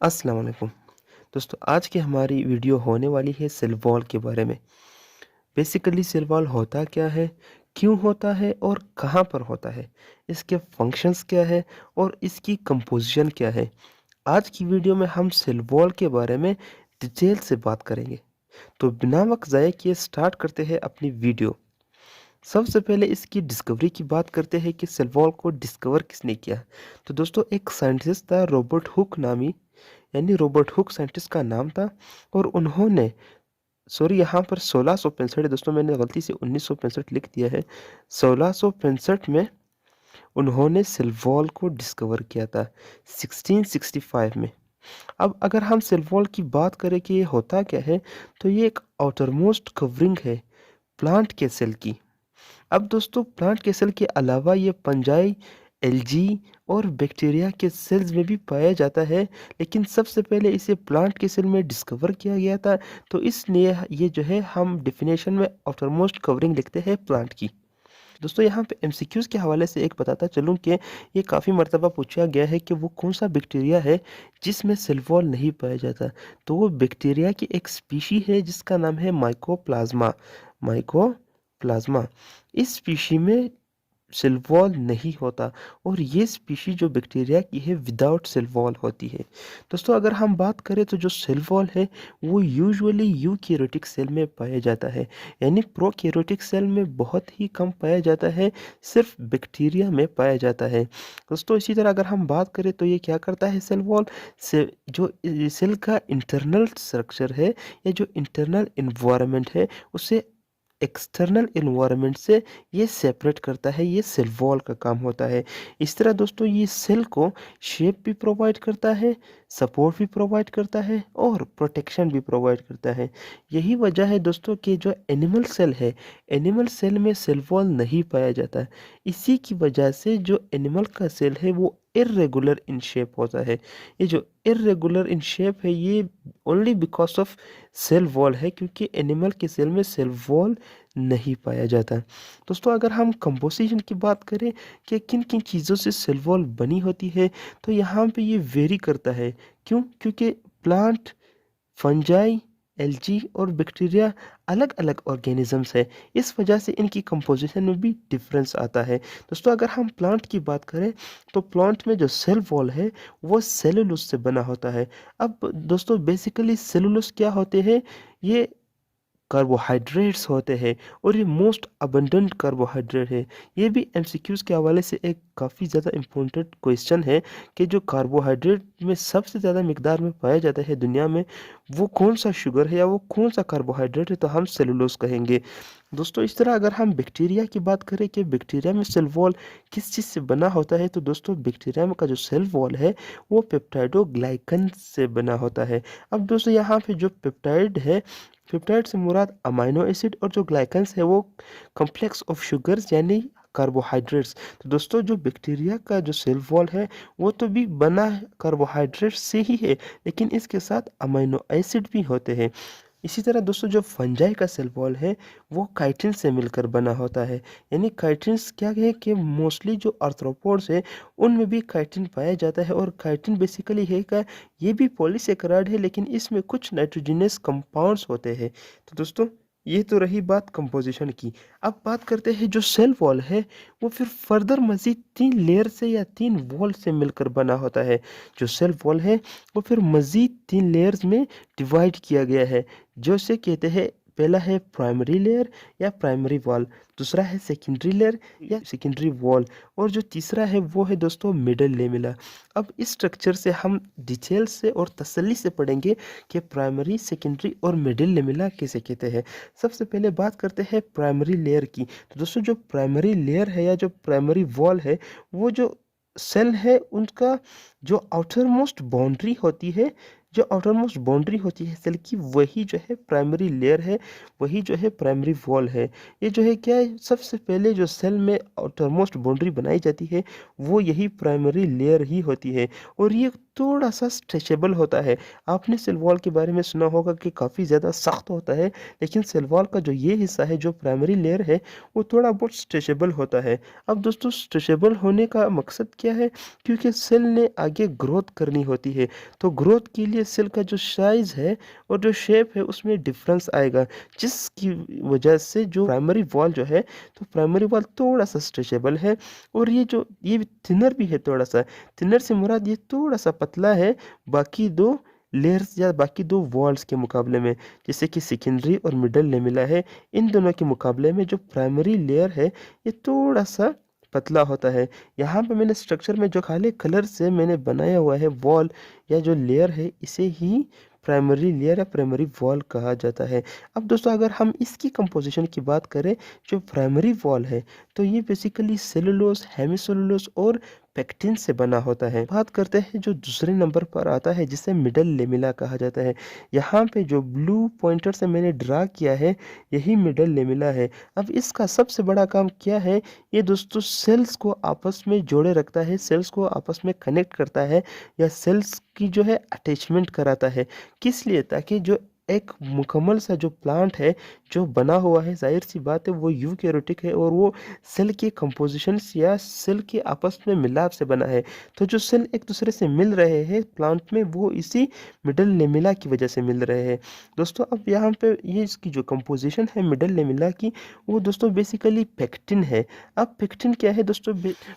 अस्सलाम वालेकुम। दोस्तों आज की हमारी वीडियो होने वाली है सेल वॉल के बारे में। बेसिकली सेल वॉल होता क्या है, क्यों होता है और कहाँ पर होता है, इसके फंक्शंस क्या है और इसकी कंपोजिशन क्या है। आज की वीडियो में हम सेल वॉल के बारे में डिटेल से बात करेंगे। तो बिना वक्त ज़ाया किए स्टार्ट करते हैं अपनी वीडियो। सबसे पहले इसकी डिस्कवरी की बात करते हैं कि सेल वॉल को डिस्कवर किसने किया। तो दोस्तों एक साइंटिस्ट था रॉबर्ट हुक नामी, यानी रॉबर्ट हुक साइंटिस्ट का नाम था। और उन्होंने सॉरी यहाँ पर 1665 है दोस्तों, मैंने गलती से 1965 लिख दिया है। 1665 में उन्होंने सेल वॉल को डिस्कवर किया था, 1665 में। अब अगर हम सेल वॉल की बात करें कि ये होता क्या है, तो ये एक आउटरमोस्ट कवरिंग है प्लांट के सेल की। अब दोस्तों प्लांट के सेल के अलावा ये फंजाई, एल्गी और बैक्टीरिया के सेल्स में भी पाया जाता है, लेकिन सबसे पहले इसे प्लांट के सेल में डिस्कवर किया गया था। तो इसलिए ये जो है हम डेफिनेशन में आउटरमोस्ट कवरिंग लिखते हैं प्लांट की। दोस्तों यहाँ पे एमसीक्यूज़ के हवाले से एक बताता चलूँ कि ये काफ़ी मर्तबा पूछा गया है कि वो कौन सा बैक्टीरिया है जिसमें सेल वॉल नहीं पाया जाता। तो वो बैक्टीरिया की एक स्पीशी है जिसका नाम है माइकोप्लाज्मा। माइकोप्लाज्मा इस स्पीशी में सेल वॉल नहीं होता, और ये स्पीशी जो बैक्टीरिया की है विदाउट सेल वॉल होती है। दोस्तों अगर हम बात करें तो जो सेल वॉल है वो यूजुअली यूकैरियोटिक सेल में पाया जाता है, यानी प्रोकैरियोटिक सेल में बहुत ही कम पाया जाता है, सिर्फ बैक्टीरिया में पाया जाता है। दोस्तों इसी तरह अगर हम बात करें तो ये क्या करता है सेल वॉल से, जो सेल का इंटरनल स्ट्रक्चर है या जो इंटरनल इन्वायरमेंट है उसे एक्सटर्नल इन्वायरमेंट से ये सेपरेट करता है। ये सेल वॉल का काम होता है। इस तरह दोस्तों ये सेल को शेप भी प्रोवाइड करता है, सपोर्ट भी प्रोवाइड करता है और प्रोटेक्शन भी प्रोवाइड करता है। यही वजह है दोस्तों कि जो एनिमल सेल है, एनिमल सेल में सेल वॉल नहीं पाया जाता। इसी की वजह से जो एनिमल का सेल है वो इर्रेगुलर इन शेप होता है। ये जो इर्रेगुलर इन शेप है ये only because of cell wall है, क्योंकि एनिमल के सेल में सेल वॉल नहीं पाया जाता। दोस्तों अगर हम कंपोजिशन की बात करें कि किन किन चीज़ों से सेल वॉल बनी होती है, तो यहाँ पे ये वेरी करता है। क्यों? क्योंकि प्लांट, फंजाई, एल्गी और बैक्टीरिया अलग अलग ऑर्गेनिजम्स है, इस वजह से इनकी कंपोजिशन में भी डिफरेंस आता है। दोस्तों अगर हम प्लांट की बात करें तो प्लांट में जो सेल वॉल है वो सेलुलोज से बना होता है। अब दोस्तों बेसिकली सेलुलोज क्या होते हैं, ये कार्बोहाइड्रेट्स होते हैं, और ये मोस्ट अबंडेंट कार्बोहाइड्रेट है। ये भी एमसीक्यूज़ के हवाले से एक काफ़ी ज़्यादा इम्पोर्टेंट क्वेश्चन है कि जो कार्बोहाइड्रेट में सबसे ज़्यादा मिकदार में पाया जाता है दुनिया में, वो कौन सा शुगर है या वो कौन सा कार्बोहाइड्रेट है, तो हम सेलुलोज कहेंगे। दोस्तों इस तरह अगर हम बैक्टीरिया की बात करें कि बैक्टीरिया में सेल वॉल किस चीज़ से बना होता है, तो दोस्तों बैक्टीरिया में का जो सेल वॉल है वो पेप्टाइडोग्लाइकन से बना होता है। अब दोस्तों यहाँ पे जो पेप्टाइड है, पेप्टाइड से मुराद अमाइनो एसिड, और जो ग्लाइकन्स है वो कॉम्प्लेक्स ऑफ शुगर्स यानी कार्बोहाइड्रेट्स। तो दोस्तों जो बैक्टीरिया का जो सेल वॉल है वो तो भी बना कार्बोहाइड्रेट से ही है, लेकिन इसके साथ अमाइनो एसिड भी होते हैं। इसी तरह दोस्तों जो फंजाई का सेल वॉल है वो काइटिन से मिलकर बना होता है। यानी काइटिन्स क्या है कि मोस्टली जो आर्थ्रोपोड्स है उनमें भी काइटिन पाया जाता है, और काइटिन बेसिकली है का ये भी पॉलीसेकेराइड है, लेकिन इसमें कुछ नाइट्रोजनस कंपाउंड्स होते हैं। तो दोस्तों ये तो रही बात कंपोजिशन की। अब बात करते हैं जो सेल वॉल है वो फिर फर्दर मज़ीद 3 लेयर से या 3 वॉल से मिलकर बना होता है। जो सेल वॉल है वो फिर मज़ीद 3 लेयर्स में डिवाइड किया गया है, जो से कहते हैं पहला है प्राइमरी लेयर या प्राइमरी वॉल, दूसरा है सेकेंडरी लेयर या सेकेंडरी वॉल, और जो तीसरा है वो है दोस्तों मिडल लेमिला। अब इस स्ट्रक्चर से हम डिटेल से और तसल्ली से पढ़ेंगे कि प्राइमरी, सेकेंडरी और मिडिल लेमिला किसे कहते हैं। सबसे पहले बात करते हैं प्राइमरी लेयर की। तो दोस्तों जो प्राइमरी लेयर है या जो प्राइमरी वॉल है, वो जो सेल है उनका जो आउटर मोस्ट बाउंड्री होती है, जो आउटरमोस्ट बाउंड्री होती है सेल की, वही जो है प्राइमरी लेयर है, वही जो है प्राइमरी वॉल है। ये जो है क्या है, सबसे पहले जो सेल में आउटरमोस्ट बाउंड्री बनाई जाती है वो यही प्राइमरी लेयर ही होती है, और ये थोड़ा सा स्ट्रेचेबल होता है। आपने सेल वॉल के बारे में सुना होगा कि काफ़ी ज़्यादा सख्त होता है, लेकिन सेल वॉल का जो ये हिस्सा है, जो प्राइमरी लेयर है, वो थोड़ा बहुत स्ट्रेचेबल होता है। अब दोस्तों स्ट्रेचेबल होने का मकसद क्या है? क्योंकि सेल ने आगे ग्रोथ करनी होती है, तो ग्रोथ के लिए सेल का जो साइज़ है और जो शेप है उसमें डिफरेंस आएगा, जिसकी वजह से जो प्राइमरी वॉल जो है, तो प्राइमरी वॉल थोड़ा सा स्ट्रेचेबल है, और ये थिनर भी है थोड़ा सा। थिनर से मुराद ये थोड़ा सा पतला है बाकी दो लेयर्स या बाकी दो वॉल्स के मुकाबले में, जैसे कि सेकेंडरी और मिडल लेमिला है। इन दोनों के मुकाबले में जो प्राइमरी लेयर है ये थोड़ा सा पतला होता है। यहाँ पे मैंने स्ट्रक्चर में जो काले कलर से मैंने बनाया हुआ है वॉल या जो लेयर है, इसे ही प्राइमरी लेयर या प्राइमरी वॉल कहा जाता है। अब दोस्तों अगर हम इसकी कंपोजिशन की बात करें, जो प्राइमरी वॉल है, तो ये बेसिकली सेलुलोज, हेमिसेलुलोज और पेक्टिन से बना होता है। बात करते हैं जो दूसरे नंबर पर आता है, जिसे मिडल लेमिला कहा जाता है। यहाँ पे जो ब्लू पॉइंटर से मैंने ड्रा किया है, यही मिडल लेमिला है। अब इसका सबसे बड़ा काम क्या है? ये दोस्तों सेल्स को आपस में जोड़े रखता है, सेल्स को आपस में कनेक्ट करता है, या सेल्स की जो है अटैचमेंट कराता है। किस लिए? ताकि जो एक मुकम्मल सा जो प्लांट है जो बना हुआ है, जाहिर सी बात है वो यूकेरियोटिक है, और वो सेल के कंपोजिशंस या सेल के आपस में मिलाप से बना है। तो जो सेल एक दूसरे से मिल रहे हैं प्लांट में, वो इसी मिडल लेमिला की वजह से मिल रहे हैं। दोस्तों अब यहाँ पे ये इसकी जो कंपोजिशन है मिडल लेमिला की, वो दोस्तों बेसिकली पेक्टिन है। अब पेक्टिन क्या है दोस्तों?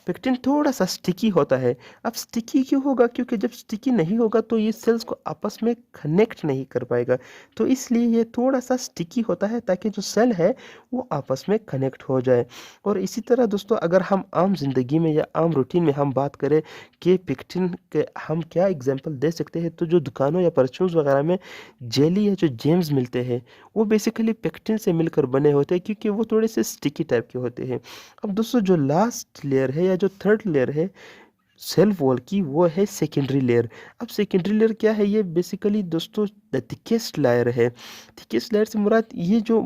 पेक्टिन थोड़ा सा स्टिकी होता है। अब स्टिकी क्यों होगा? क्योंकि जब स्टिकी नहीं होगा तो ये सेल्स को आपस में कनेक्ट नहीं कर पाएगा, तो इसलिए ये थोड़ा सा स्टिकी होता है, ताकि जो सेल है वो आपस में कनेक्ट हो जाए। और इसी तरह दोस्तों अगर हम आम ज़िंदगी में या आम रूटीन में हम बात करें कि पेक्टिन के हम क्या एग्जांपल दे सकते हैं, तो जो दुकानों या परफ्यूम्स वगैरह में जेली या जो जेम्स मिलते हैं, वो बेसिकली पेक्टिन से मिलकर बने होते हैं, क्योंकि वो थोड़े से स्टिकी टाइप के होते हैं। अब दोस्तों जो लास्ट लेयर है या जो थर्ड लेयर है सेल वॉल की, वो है सेकेंडरी लेयर। अब सेकेंडरी लेयर क्या है? ये बेसिकली दोस्तों द थिकेस्ट लेयर है। थिकेस्ट लेयर से मुराद ये जो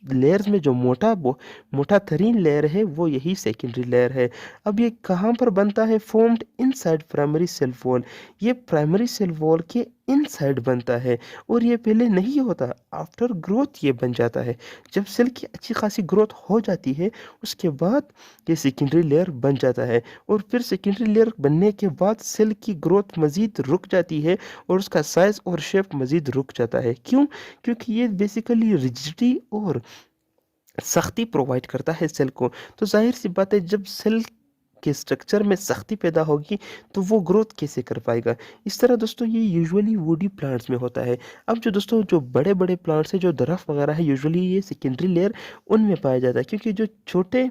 लेयर्स में जो मोटा तरीन लेयर है, वो यही सेकेंडरी लेयर है। अब ये कहाँ पर बनता है? Formed inside primary cell wall. ये प्राइमरी सेल वॉल के इनसाइड बनता है, और ये पहले नहीं होता, आफ्टर ग्रोथ ये बन जाता है। जब सेल की अच्छी खासी ग्रोथ हो जाती है, उसके बाद ये सेकेंडरी लेयर बन जाता है, और फिर सेकेंडरी लेयर बनने के बाद सेल की ग्रोथ मज़ीद रुक जाती है, और उसका साइज़ और शेप मज़ीद रुक जाता है। क्यों? क्योंकि ये बेसिकली रिजिडिटी और सख्ती प्रोवाइड करता है सेल को। तो जाहिर सी बात है, जब सेल के स्ट्रक्चर में सख्ती पैदा होगी तो वो ग्रोथ कैसे कर पाएगा? इस तरह दोस्तों ये यूजुअली वुडी प्लांट्स में होता है। अब जो दोस्तों जो बड़े बड़े प्लांट्स हैं, जो दरख्त वगैरह है, यूजुअली ये सेकेंडरी लेयर उनमें पाया जाता है, क्योंकि जो छोटे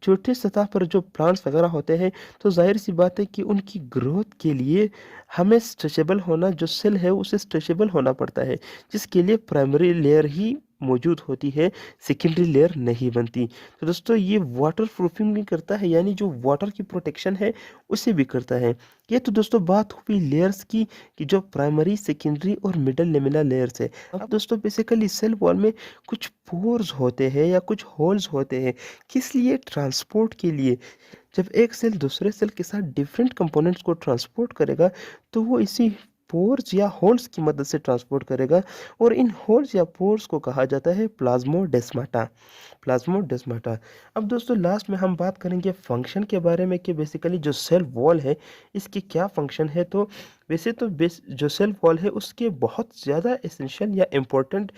छोटे सतह पर जो प्लांट्स वगैरह होते हैं, तो जाहिर सी बात है कि उनकी ग्रोथ के लिए हमें स्ट्रेचेबल होना, जो सेल है उसे स्ट्रेचेबल होना पड़ता है, जिसके लिए प्राइमरी लेयर ही मौजूद होती है, सेकेंडरी लेयर नहीं बनती। तो दोस्तों ये वाटर प्रूफिंग भी करता है, यानी जो वाटर की प्रोटेक्शन है उसे भी करता है। ये तो दोस्तों बात हुई लेयर्स की, कि जो प्राइमरी, सेकेंडरी और मिडल लेमिनर लेयर्स है। अब दोस्तों बेसिकली सेल वॉल में कुछ पोर्स होते हैं या कुछ होल्स होते हैं। किस लिए? ट्रांसपोर्ट के लिए। जब एक सेल दूसरे सेल के साथ डिफरेंट कंपोनेंट्स को ट्रांसपोर्ट करेगा, तो वो इसी पोर्स या होल्स की मदद से ट्रांसपोर्ट करेगा, और इन होल्स या पोर्स को कहा जाता है प्लाज्मोडेस्माटा। प्लाज्मोडेस्माटा। अब दोस्तों लास्ट में हम बात करेंगे फंक्शन के बारे में, कि बेसिकली जो सेल वॉल है इसकी क्या फंक्शन है। तो वैसे तो जो सेल वॉल है उसके बहुत ज़्यादा एसेंशियल या इम्पोर्टेंट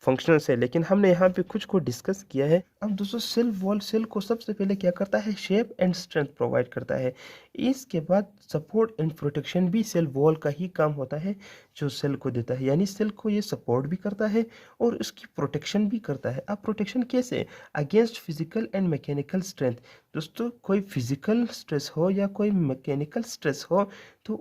फंक्शंस है, लेकिन हमने यहाँ पे कुछ को डिस्कस किया है। अब दोस्तों सेल वॉल सेल को सबसे पहले क्या करता है? शेप एंड स्ट्रेंथ प्रोवाइड करता है। इसके बाद सपोर्ट एंड प्रोटेक्शन भी सेल वॉल का ही काम होता है, जो सेल को देता है, यानी सेल को ये सपोर्ट भी करता है और उसकी प्रोटेक्शन भी करता है। अब प्रोटेक्शन कैसे? Against physical and mechanical strength. दोस्तों कोई फिजिकल स्ट्रेस हो या कोई मैकेनिकल स्ट्रेस हो, तो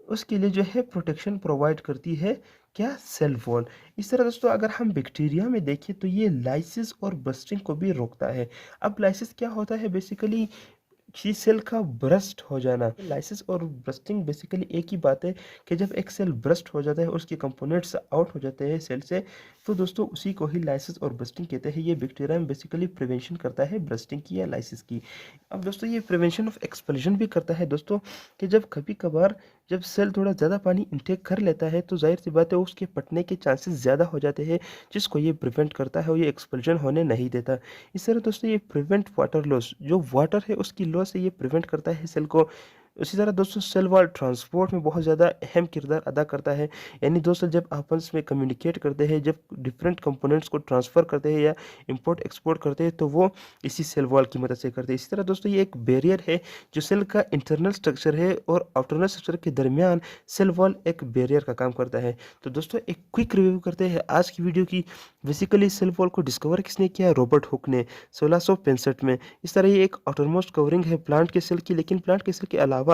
उसके लिए जो है प्रोटेक्शन प्रोवाइड करती है क्या? Cell wall. इस तरह दोस्तों अगर हम बैक्टीरिया में देखें, तो ये लाइसिस और बस्टिंग को भी रोकता है। अब लाइसिस क्या होता है? बेसिकली किसी सेल का ब्रस्ट हो जाना। लाइसिस और ब्रस्टिंग बेसिकली एक ही बात है कि जब एक सेल ब्रस्ट हो जाता है और उसके कंपोनेंट्स आउट हो जाते हैं सेल से, तो दोस्तों उसी को ही लाइसिस और ब्रस्टिंग कहते हैं। ये बैक्टीरिया में बेसिकली प्रिवेंशन करता है ब्रस्टिंग की या लाइसिस की। अब दोस्तों ये प्रिवेंशन ऑफ एक्सपल्शन भी करता है दोस्तों, कि जब कभी कभार जब सेल थोड़ा ज़्यादा पानी इंटेक कर लेता है तो जाहिर सी बात है उसके फटने के चांसेस ज़्यादा हो जाते हैं, जिसको ये प्रिवेंट करता है और ये एक्सपल्शन होने नहीं देता। इस तरह दोस्तों ये प्रिवेंट वाटर लॉस, जो वाटर है उसकी लॉस से ये प्रिवेंट करता है सेल को। उसी तरह दोस्तों सेल वॉल ट्रांसपोर्ट में बहुत ज़्यादा अहम किरदार अदा करता है। यानी दोस्तों जब आपस में कम्युनिकेट करते हैं, जब डिफरेंट कंपोनेंट्स को ट्रांसफ़र करते हैं या इंपोर्ट एक्सपोर्ट करते हैं, तो वो इसी सेल वॉल की मदद से करते हैं। इसी तरह दोस्तों ये एक बैरियर है जो सेल का इंटरनल स्ट्रक्चर है, और आउटरनल स्ट्रक्चर के दरमियान सेल वॉल एक बैरियर का काम करता है। तो दोस्तों एक क्विक रिव्यू करते हैं आज की वीडियो की। बेसिकली सेल वॉल को डिस्कवर किसने किया? रॉबर्ट हुक ने 1665 में। इस तरह ये एक आउटरमोस्ट कवरिंग है प्लांट के सेल की, लेकिन प्लांट के सेल के अलावा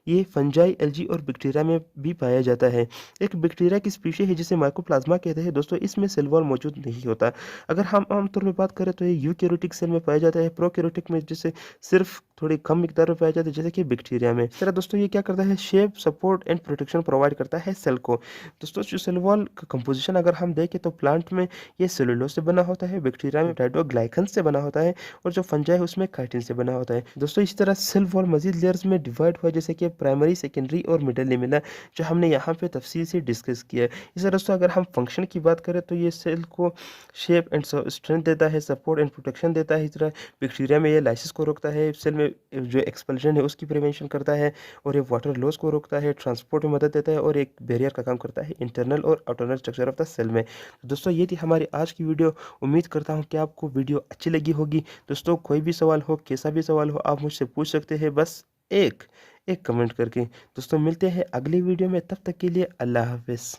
ये फंजाई, एल्गी और बैक्टीरिया में भी पाया जाता है। एक बैक्टीरिया की स्पीशीज है जिसे माइकोप्लाज्मा कहते हैं दोस्तों, इसमें सेल वॉल मौजूद नहीं होता। अगर हम आमतौर में बात करें तो ये यूकैरियोटिक सेल में पाया जाता है, प्रोकैरियोटिक में जिसे सिर्फ थोड़ी कम मिकदार में पाया जाता है, जैसे कि बैक्टीरिया में। इस तरह दोस्तों ये क्या करता है? Shape, support and protection provide करता है सेल को। दोस्तों जो सेल वॉल का कंपोजिशन अगर हम देखें तो प्लांट में ये सेलुलोज से बना होता है, बैक्टीरिया में डाइडोग्लाइकन से बना होता है, और जो फंजाई है उसमें काइटिन से बना होता है। दोस्तों इस तरह सेल वॉल मजीद लेयर्स में डिवाइड हुआ, जैसे कि प्राइमरी, सेकेंडरी और मिडल लेमिनर, जो हमने यहाँ पे तफसील से डिस्कस किया है। इस तरह दोस्तों अगर हम फंक्शन की बात करें तो ये सेल को शेप एंड स्ट्रेंथ देता है, सपोर्ट एंड प्रोटेक्शन देता है। इस तरह बैक्टीरिया में ये लाइसिस को रोकता है, सेल में जो एक्सपल्शन है उसकी प्रिवेंशन करता है, और ये वाटर लॉस को रोकता है, ट्रांसपोर्ट में मदद देता है, और एक बैरियर का काम करता है इंटरनल और आउटरनल स्ट्रक्चर ऑफ द सेल में। तो दोस्तों ये थी हमारी आज की वीडियो। उम्मीद करता हूँ कि आपको वीडियो अच्छी लगी होगी। दोस्तों कोई भी सवाल हो, कैसा भी सवाल हो, आप मुझसे पूछ सकते हैं, बस एक एक कमेंट करके। दोस्तों मिलते हैं अगली वीडियो में, तब तक के लिए अल्लाह हाफिज़।